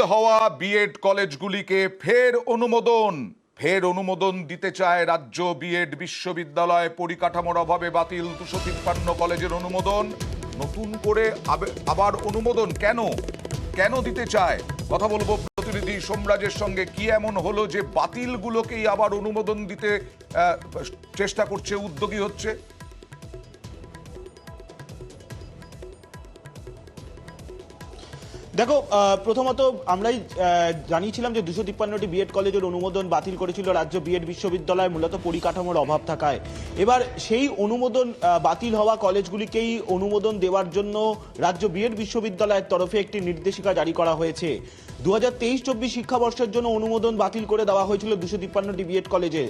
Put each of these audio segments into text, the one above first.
হওয়া বিএড কলেজগুলিকে ফের অনুমোদন দিতে চায় রাজ্য। বিএড বিশ্ববিদ্যালয় পরিকাঠামোর অভাবে বাতিল 253 কলেজের অনুমোদন। নতুন করে আবার অনুমোদন কেন দিতে চায়? কথা বলবো প্রতিনিধি সোমরাজের সঙ্গে। কি এমন হলো যে বাতিলগুলোকেই আবার অনুমোদন দিতে চেষ্টা করছে, উদ্যোগী হচ্ছে? দেখো, প্রথমত আমরাই জানিয়েছিলাম যে 253টি বিএড কলেজের অনুমোদন বাতিল করেছিল রাজ্য বিএড বিশ্ববিদ্যালয়, মূলত পরিকাঠামোর অভাব থাকায়। এবার সেই অনুমোদন বাতিল হওয়া কলেজগুলিকেই অনুমোদন দেওয়ার জন্য রাজ্য বিএড বিশ্ববিদ্যালয়ের তরফে একটি নির্দেশিকা জারি করা হয়েছে। 2023-24 শিক্ষাবর্ষের জন্য অনুমোদন বাতিল করে দেওয়া হয়েছিল 253টি বিএড কলেজে।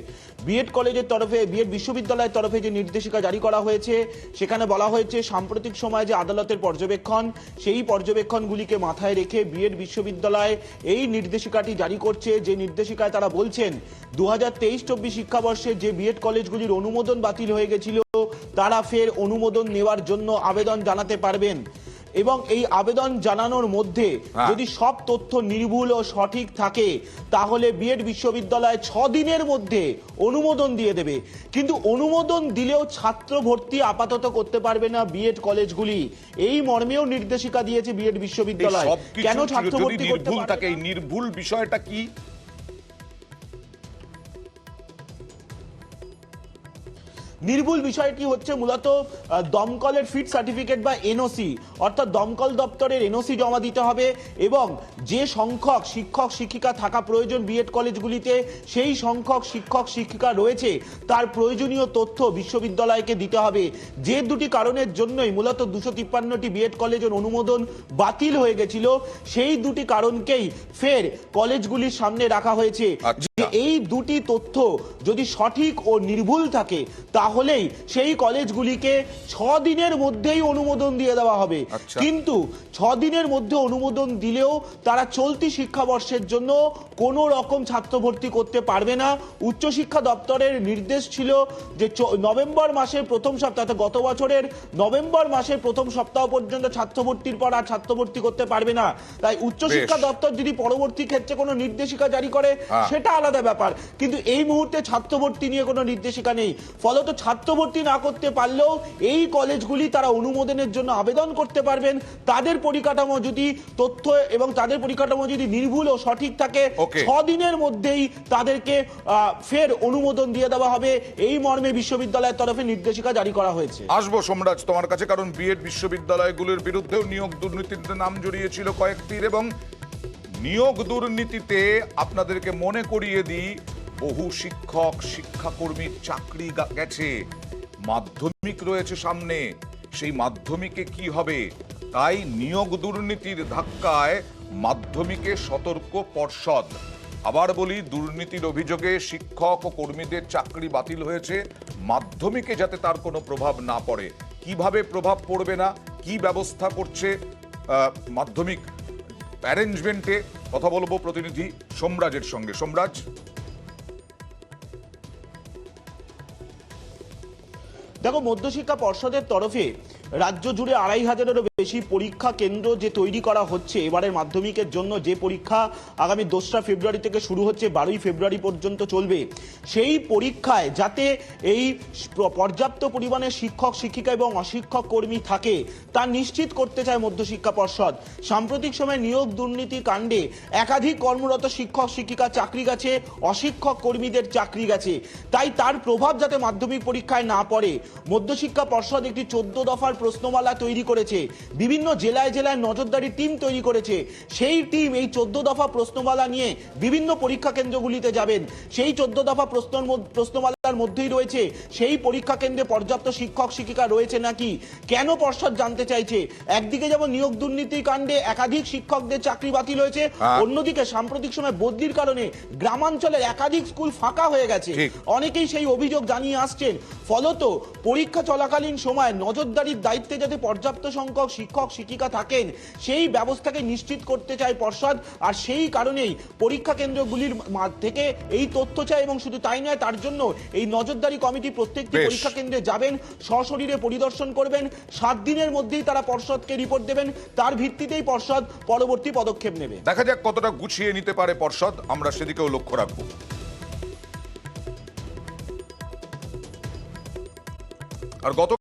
বিএড কলেজের তরফে, বিএড বিশ্ববিদ্যালয়ের তরফে যে নির্দেশিকা জারি করা হয়েছে সেখানে বলা হয়েছে সাম্প্রতিক সময়ে যে আদালতের পর্যবেক্ষণ, সেই পর্যবেক্ষণগুলিকে মাথায় রেখে বিএড বিশ্ববিদ্যালয় এই নির্দেশিকাটি জারি করছে। যে নির্দেশিকায় তারা বলছেন 2023-24 শিক্ষাবর্ষে যে বিএড কলেজগুলির অনুমোদন বাতিল হয়ে গেছিল তারা ফের অনুমোদন নেওয়ার জন্য আবেদন জানাতে পারবেন, এবং এই আবেদন জানানোর মধ্যে যদি সব তথ্য নির্ভুল ও সঠিক থাকে তাহলে বিএড বিশ্ববিদ্যালয় 6 দিনের মধ্যে অনুমোদন দিয়ে দেবে। কিন্তু অনুমোদন দিলেও ছাত্র ভর্তি আপাতত করতে পারবে না বিএড কলেজগুলি, এই মর্মেও নির্দেশিকা দিয়েছে বিএড বিশ্ববিদ্যালয়। কেন ছাত্র ভর্তি করতে পারবে না? এই নির্ভুল বিষয়টা কি? নির্ভুল বিষয়টি হচ্ছে মূলত দমকলের ফিট সার্টিফিকেট বা এনওসি, অর্থাৎ দমকল দপ্তরের এনওসি জমা দিতে হবে, এবং যে সংখ্যক শিক্ষক শিক্ষিকা থাকা প্রয়োজন বিএড কলেজগুলিতে সেই সংখ্যক শিক্ষক শিক্ষিকা রয়েছে তার প্রয়োজনীয় তথ্য বিশ্ববিদ্যালয়কে দিতে হবে। যে দুটি কারণের জন্যই মূলত 253টি বিএড কলেজের অনুমোদন বাতিল হয়ে গেছিল, সেই দুটি কারণকেই ফের কলেজগুলির সামনে রাখা হয়েছে। এই দুটি তথ্য যদি সঠিক ও নির্ভুল থাকে তাহলেই সেই কলেজগুলিকে 6 দিনের মধ্যেই অনুমোদন দিয়ে দেওয়া হবে। কিন্তু 6 দিনের মধ্যে অনুমোদন দিলেও তারা চলতি শিক্ষাবর্ষের জন্য কোনো রকম ছাত্র ভর্তি করতে পারবে না। উচ্চশিক্ষা দপ্তরের নির্দেশ ছিল যে নভেম্বর মাসের প্রথম সপ্তাহ, গত বছরের নভেম্বর মাসের প্রথম সপ্তাহ পর্যন্ত ছাত্র ভর্তির পর আর ছাত্র ভর্তি করতে পারবে না। তাই উচ্চশিক্ষা দপ্তর যদি পরবর্তী ক্ষেত্রে কোনো নির্দেশিকা জারি করে সেটা আলাদা ব্যাপার, কিন্তু এই মুহূর্তে ছাত্র ভর্তি নিয়ে কোনো নির্দেশিকা নেই। ফলত ছাত্র ভর্তি না করতে পারলেও এই কলেজগুলি তারা অনুমোদনের জন্য আবেদন করতে পারবেন। তাদের পরিকাঠামো যদি তথ্য এবং তাদের পরিকাঠামো যদি নির্ভুল ও সঠিক থাকে 6 দিনের মধ্যেই তাদেরকে ফের অনুমোদন দিয়ে দেওয়া হবে, এই মর্মে বিশ্ববিদ্যালয়ের তরফে নির্দেশিকা জারি করা হয়েছে। আসবো সোমরাজ তোমার কাছে, কারণ বিএড বিশ্ববিদ্যালয়গুলোর বিরুদ্ধেও নিয়োগ দুর্নীতিতে নাম জড়িয়েছিল কয়েকটির, এবং নিয়োগ দুর্নীতিতে আপনাদেরকে মনে করিয়ে দিই বহু শিক্ষক শিক্ষাকর্মীর চাকরি গেছে। মাধ্যমিক রয়েছে সামনে, সেই মাধ্যমিকে কি হবে? তাই নিয়োগ দুর্নীতির ধাক্কায় মাধ্যমিকে সতর্ক পর্ষদ। আবার বলি, দুর্নীতির অভিযোগে শিক্ষক ও কর্মীদের চাকরি বাতিল হয়েছে, মাধ্যমিকে যাতে তার কোনো প্রভাব না পড়ে। কিভাবে প্রভাব পড়বে না, কি ব্যবস্থা করছে মাধ্যমিক অ্যারেঞ্জমেন্টে, কথা বলবো প্রতিনিধি সোমরাজের সঙ্গে। সোমরাজ, দেখো, মধ্যশিক্ষা পর্ষদের তরফে রাজ্য জুড়ে 2500-এরও বেশি পরীক্ষা কেন্দ্র যে তৈরি করা হচ্ছে এবারের মাধ্যমিকের জন্য, যে পরীক্ষা আগামী 2রা ফেব্রুয়ারি থেকে শুরু হচ্ছে, 12ই ফেব্রুয়ারি পর্যন্ত চলবে, সেই পরীক্ষায় যাতে এই পর্যাপ্ত পরিমাণে শিক্ষক শিক্ষিকা এবং অশিক্ষক কর্মী থাকে তা নিশ্চিত করতে চায় মধ্যশিক্ষা পর্ষদ। সাম্প্রতিক সময়ে নিয়োগ দুর্নীতি কাণ্ডে একাধিক কর্মরত শিক্ষক শিক্ষিকা চাকরি গেছে, অশিক্ষক কর্মীদের চাকরি গেছে। তাই তার প্রভাব যাতে মাধ্যমিক পরীক্ষায় না পড়ে, মধ্যশিক্ষা পর্ষদ একটি 14 দফার প্রশ্নমালা তৈরি করেছে, বিভিন্ন জেলায় জেলায় নজরদারি টিম তৈরি করেছে। সেই টিম এই 14 দফা প্রশ্নমালা নিয়ে বিভিন্ন পরীক্ষা কেন্দ্রগুলিতে যাবেন। সেই 14 দফা প্রশ্নমালার মধ্যেই রয়েছে সেই পরীক্ষা কেন্দ্রে পর্যাপ্ত শিক্ষক শিক্ষিকা রয়েছে নাকি। কেন পর্ষদ জানতে চাইছে? একদিকে যেমন নিয়োগ দুর্নীতি কাণ্ডে একাধিক শিক্ষকদের চাকরি বাতিল হয়েছে, অন্যদিকে সাম্প্রতিক সময় বদলির কারণে গ্রামাঞ্চলের একাধিক স্কুল ফাঁকা হয়ে গেছে, অনেকেই সেই অভিযোগ জানিয়ে আসছেন। ফলত পরীক্ষা চলাকালীন সময় নজরদারির দায়িত্বে যাতে পর্যাপ্ত সংখ্যক শিক্ষক শিক্ষিকা থাকেন সেই ব্যবস্থাকে নিশ্চিত করতে চায় পর্ষদ। আর সেই কারণেই পরীক্ষা কেন্দ্রগুলির থেকে এই তথ্য চায়, এবং শুধু তাই নয়, তার জন্য এই নজরদারি কমিটি প্রত্যেকটি বেশ। পরীক্ষা কেন্দ্রে যাবেন, সশরীরে পরিদর্শন করবেন, 7 দিনের মধ্যেই তারা পর্ষদকে রিপোর্ট দেবেন, তার ভিত্তিতেই পর্ষদ পরবর্তী পদক্ষেপ নেবে। দেখা যাক কতটা গুছিয়ে নিতে পারে পর্ষদ, আমরা সেদিকেও লক্ষ্য রাখবো। আর গত